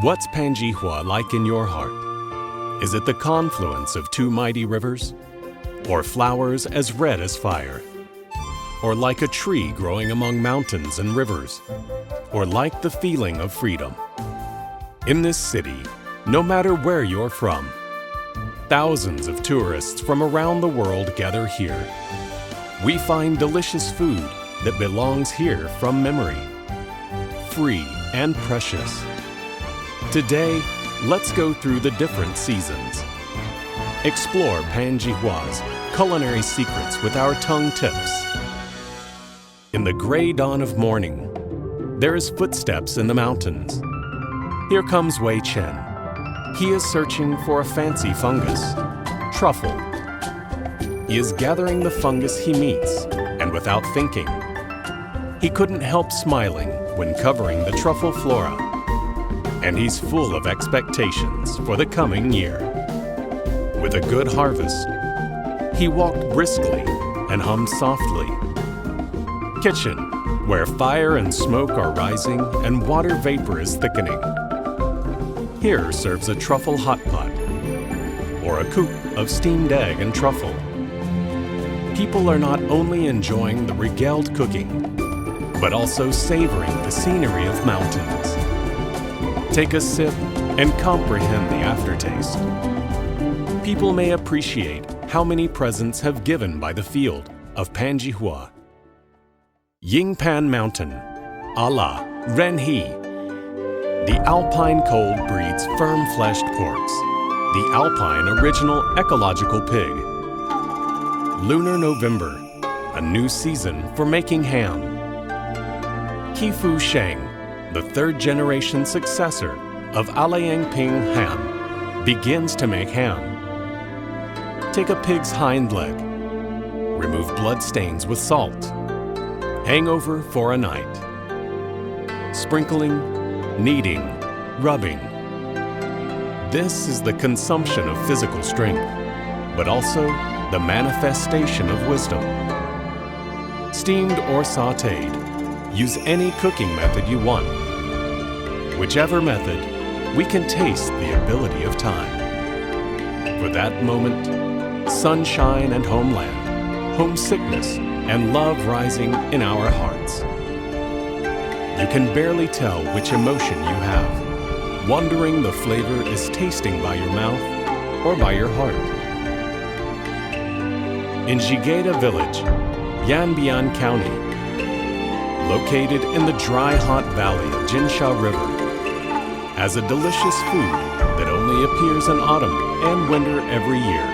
What's Panjihua like in your heart? Is it the confluence of two mighty rivers? Or flowers as red as fire? Or like a tree growing among mountains and rivers? Or like the feeling of freedom? In this city, no matter where you're from, thousands of tourists from around the world gather here. We find delicious food that belongs here from memory, free and precious. Today, let's go through the different seasons. Explore Panjihua's culinary secrets with our tongue tips. In the gray dawn of morning, there is footsteps in the mountains. Here comes Wei Chen. He is searching for a fancy fungus, truffle. He is gathering the fungus he meets, and without thinking, he couldn't help smiling when covering the truffle flora. And he's full of expectations for the coming year. With a good harvest, he walked briskly and hummed softly. Kitchen, where fire and smoke are rising and water vapor is thickening. Here serves a truffle hot pot, or a coupe of steamed egg and truffle. People are not only enjoying the regaled cooking, but also savoring the scenery of mountains. Take a sip and comprehend the aftertaste. People may appreciate how many presents have given by the field of Panjihua. Yingpan Mountain, Allah, Renhe. The alpine cold breeds firm-fleshed porks, the alpine original ecological pig. Lunar November, a new season for making ham. Kifu Sheng, the third-generation successor of Alayangping ham, begins to make ham. Take a pig's hind leg. Remove blood stains with salt. Hang over for a night. Sprinkling, kneading, rubbing. This is the consumption of physical strength, but also the manifestation of wisdom. Steamed or sautéed, use any cooking method you want. Whichever method, we can taste the ability of time. For that moment, sunshine and homeland, homesickness and love rising in our hearts. You can barely tell which emotion you have, wondering the flavor is tasting by your mouth or by your heart. In Jigeda Village, Yanbian County, located in the dry, hot valley of Jinsha River, as a delicious food that only appears in autumn and winter every year,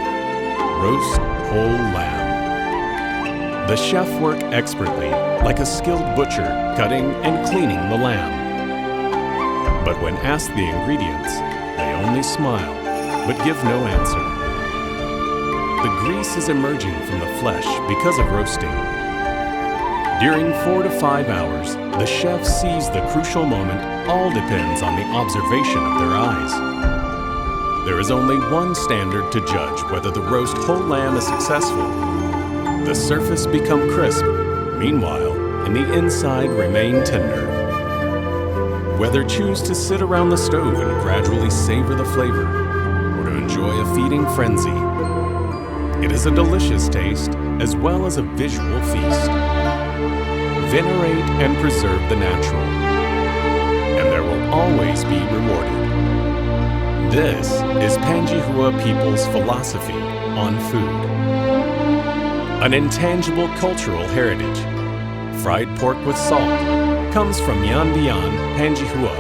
roast whole lamb. The chef worked expertly, like a skilled butcher, cutting and cleaning the lamb. But when asked the ingredients, they only smile, but give no answer. The grease is emerging from the flesh because of roasting. During 4 to 5 hours, the chef sees the crucial moment. All depends on the observation of their eyes. There is only one standard to judge whether the roast whole lamb is successful. The surface become crisp, meanwhile, and the inside remain tender. Whether choose to sit around the stove and gradually savor the flavor, or to enjoy a feeding frenzy, it is a delicious taste as well as a visual feast. Venerate and preserve the natural, and there will always be rewarded. This is Panjihua people's philosophy on food. An intangible cultural heritage. Fried pork with salt comes from Yanbian, Panjihua.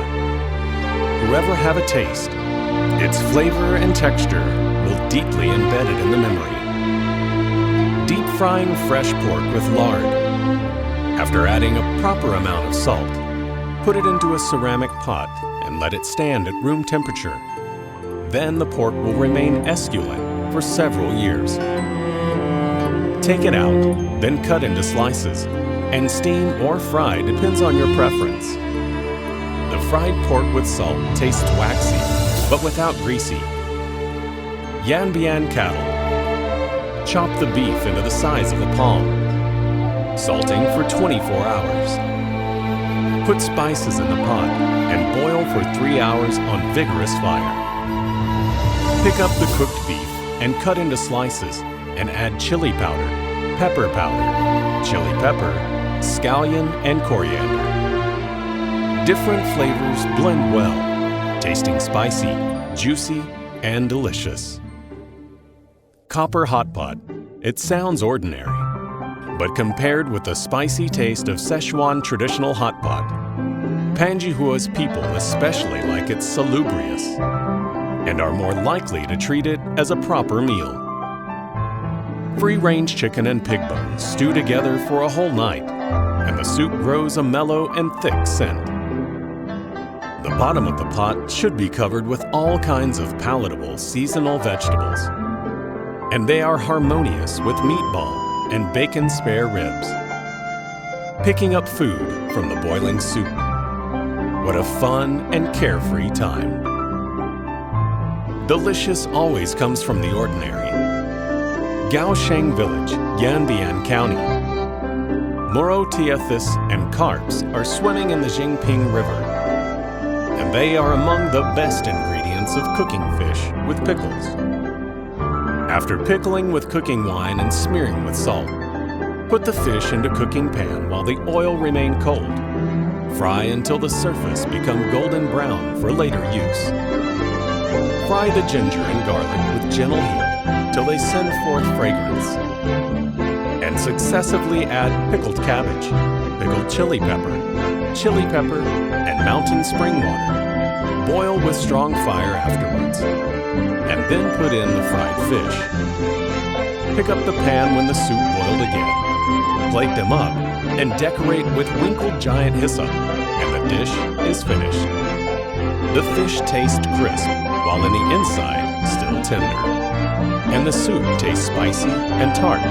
Whoever have a taste, its flavor and texture will deeply embedded in the memory. Deep frying fresh pork with lard. After adding a proper amount of salt, put it into a ceramic pot and let it stand at room temperature. Then the pork will remain esculent for several years. Take it out, then cut into slices, and steam or fry depends on your preference. The fried pork with salt tastes waxy, but without greasy. Yanbian cattle. Chop the beef into the size of a palm. Salting for 24 hours. Put spices in the pot and boil for 3 hours on vigorous fire. Pick up the cooked beef and cut into slices and add chili powder, chili pepper, scallion, and coriander. Different flavors blend well, tasting spicy, juicy, and delicious. Copper hot pot. It sounds ordinary, but compared with the spicy taste of Szechuan traditional hot pot, Panjihua's people especially like it salubrious and are more likely to treat it as a proper meal. Free-range chicken and pig bones stew together for a whole night, and the soup grows a mellow and thick scent. The bottom of the pot should be covered with all kinds of palatable seasonal vegetables, and they are harmonious with meatball and bacon spare ribs. Picking up food from the boiling soup. What a fun and carefree time. Delicious always comes from the ordinary. Gaosheng Village, Yanbian County. Morotiathis and carps are swimming in the Jingping River, and they are among the best ingredients of cooking fish with pickles. After pickling with cooking wine and smearing with salt, put the fish into cooking pan while the oil remains cold. Fry until the surface becomes golden brown for later use. Fry the ginger and garlic with gentle heat till they send forth fragrance. And successively add pickled cabbage, pickled chili pepper, and mountain spring water. Boil with strong fire afterwards, and then put in the fried fish. Pick up the pan when the soup boiled again. Plate them up and decorate with wrinkled giant hyssop, and the dish is finished. The fish tastes crisp, while in the inside still tender, and the soup tastes spicy and tart.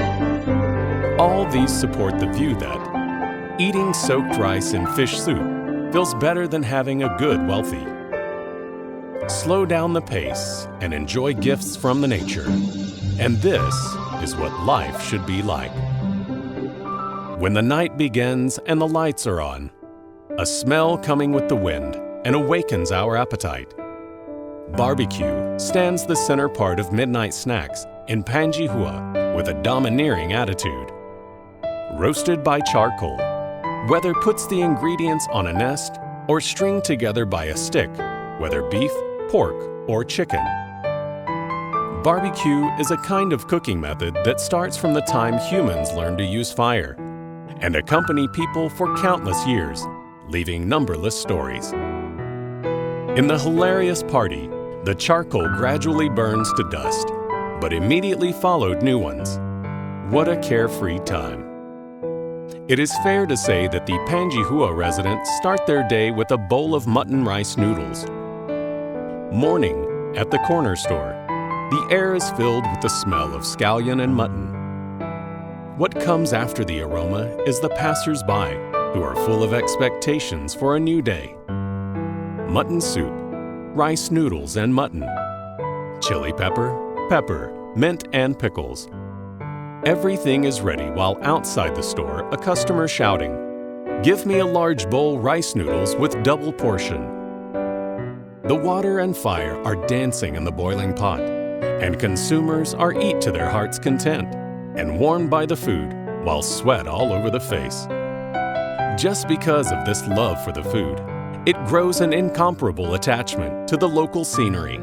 All these support the view that eating soaked rice in fish soup feels better than having a good wealthy. Slow down the pace and enjoy gifts from the nature, and this is what life should be like. When the night begins and the lights are on, a smell coming with the wind and awakens our appetite. Barbecue stands the center part of midnight snacks in Panjihua with a domineering attitude. Roasted by charcoal, whether puts the ingredients on a nest or string together by a stick, whether beef, pork, or chicken. Barbecue is a kind of cooking method that starts from the time humans learned to use fire and accompany people for countless years, leaving numberless stories. In the hilarious party, the charcoal gradually burns to dust, but immediately followed new ones. What a carefree time. It is fair to say that the Panjihua residents start their day with a bowl of mutton rice noodles. Morning at the corner store, the air is filled with the smell of scallion and mutton. What comes after the aroma is the passers-by, who are full of expectations for a new day. Mutton soup, rice noodles and mutton, chili pepper, mint and pickles. Everything is ready while outside the store a customer shouting, "Give me a large bowl rice noodles with double portion." The water and fire are dancing in the boiling pot, and consumers are eat to their heart's content and warmed by the food while sweat all over the face. Just because of this love for the food, it grows an incomparable attachment to the local scenery.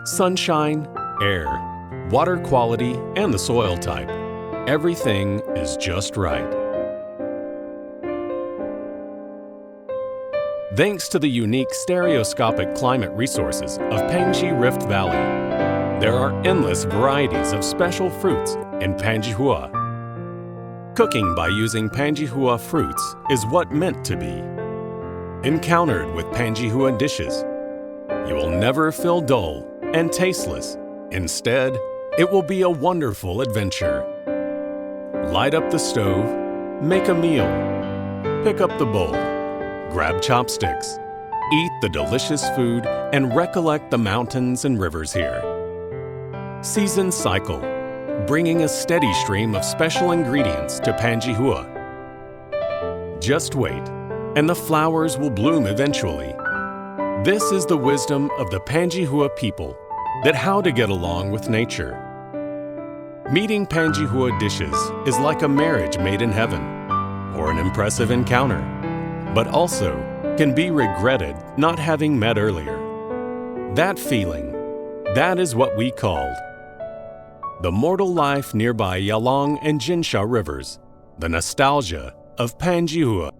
Sunshine, air, water quality, and the soil type. Everything is just right. Thanks to the unique stereoscopic climate resources of Pengxi Rift Valley, there are endless varieties of special fruits in Panjihua. Cooking by using Panjihua fruits is what meant to be. Encountered with Panjihua dishes, you will never feel dull and tasteless. Instead, it will be a wonderful adventure. Light up the stove, make a meal, pick up the bowl, grab chopsticks, eat the delicious food, and recollect the mountains and rivers here. Seasons cycle, bringing a steady stream of special ingredients to Panjihua. Just wait, and the flowers will bloom eventually. This is the wisdom of the Panjihua people, that how to get along with nature. Meeting Panjihua dishes is like a marriage made in heaven, or an impressive encounter, but also can be regretted not having met earlier. That feeling, that is what we called the mortal life nearby Yalong and Jinsha rivers, the nostalgia of Panjihua.